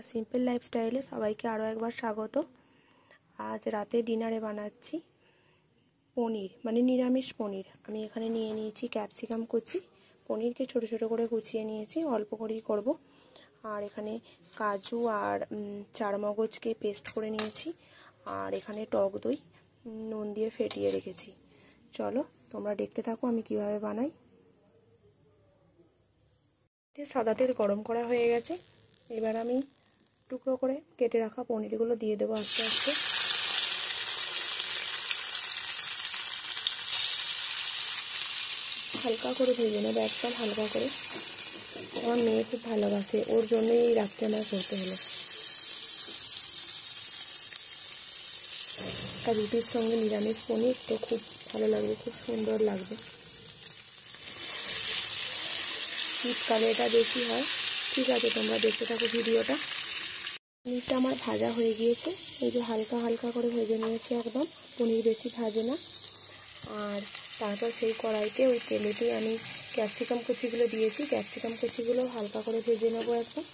Simple লাইফস্টাইলে সবাইকে আরও একবার স্বাগত। আজ রাতে ডিনারে বানাচ্ছি পনির, মানে নিরামিষ পনির। আমি এখানে নিয়ে নিয়েছি ক্যাপসিকাম কুচি, পনিরকে ছোট ছোট করে কুচিয়ে নিয়েছি, অল্প করেই করব। আর এখানে কাজু আর চারমগজকে পেস্ট করে নিয়েছি। আর এখানে টক দই নুন দিয়ে ফেটিয়ে রেখেছি। চলো তোমরা দেখতে থাকো আমি কিভাবে বানাই। সাদা তেল গরম করা হয়ে গেছে, এবার আমি টুকরো করে কেটে রাখা পনিরগুলো দিয়ে দেবো আস্তে আস্তে। হালকা করে ভেজে নেবো, একদম হালকা করে। আমার মেয়ে খুব ভালোবাসে, ওর জন্যই এই রাত্রে আমার করতে হলো। আর রুটির সঙ্গে নিরামিষ পনির তো খুব ভালো লাগবে, খুব সুন্দর লাগবে। শীতকালে এটা বেশি হয়। ঠিক আছে, তোমরা দেখতে থাকো ভিডিওটা। পনিরটা আমার ভাজা হয়ে গিয়েছে, এই যে হালকা হালকা করে ভেজে নিয়েছি একদম, পনির বেশি ভাজে না। আর তারপর সেই কড়াইতে ওই তেলেতে আমি ক্যাপসিকাম কুচিগুলো দিয়েছি। ক্যাপসিকাম কুচিগুলো হালকা করে ভেজে নেবো একদম,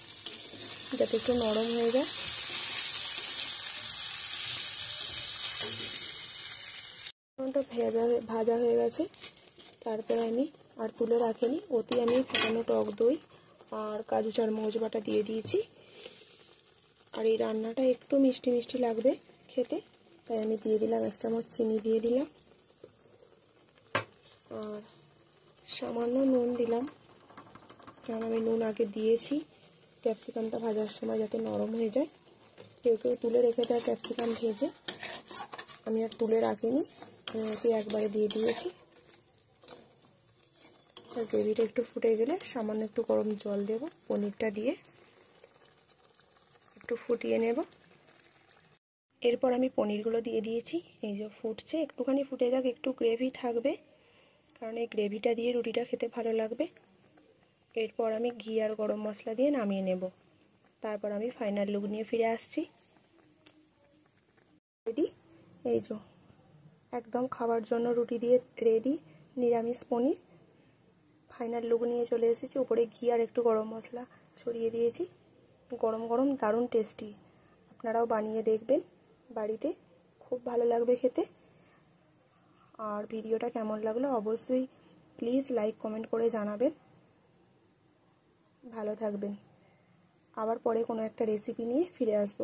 যাতে একটু নরম হয়ে যায়। ভাজা হয়ে গেছে, তারপরে আমি আর তুলে রাখিনি, ওতে আমি ফেটানো টক দই আর কাজু চারমগজ বাটা দিয়ে দিয়েছি। আর এই রান্নাটা একটু মিষ্টি মিষ্টি লাগবে খেতে, তাই আমি দিয়ে দিলাম 1 চামচ চিনি দিয়ে দিলাম। আর সামান্য নুন দিলাম, কারণ আমি নুন আগে দিয়েছি ক্যাপসিকামটা ভাজার সময়, যাতে নরম হয়ে যায়। কেউ কেউ তুলে রেখে দেয় ক্যাপসিকাম ভেজে, আমি আর তুলে রাখিনি, আমি ওকে একবারে দিয়ে দিয়েছি। আর গ্রেভিটা একটু ফুটে গেলে সামান্য একটু গরম জল দেব, পনিরটা দিয়ে একটু ফুটিয়ে নেব। এরপর আমি পনিরগুলো দিয়ে দিয়েছি, এই যে ফুটছে, একটুখানি ফুটে যাক, একটু গ্রেভি থাকবে, কারণ এই গ্রেভিটা দিয়ে রুটিটা খেতে ভালো লাগবে। এরপর আমি ঘি আর গরম মশলা দিয়ে নামিয়ে নেব। তারপর আমি ফাইনাল লুক নিয়ে ফিরে আসছি। রেডি, এই যে একদম খাবার জন্য রুটি দিয়ে রেডি নিরামিষ পনির। ফাইনাল লুক নিয়ে চলে এসেছি, উপরে ঘি আর একটু গরম মশলা ছড়িয়ে দিয়েছি। গরম গরম দারুণ টেস্টি, আপনারাও বানিয়ে দেখবেন বাড়িতে, খুব ভালো লাগবে খেতে। আর ভিডিওটা কেমন লাগলো অবশ্যই প্লিজ লাইক কমেন্ট করে জানাবেন। ভালো থাকবেন, আবার পরে কোনো একটা রেসিপি নিয়ে ফিরে আসবো।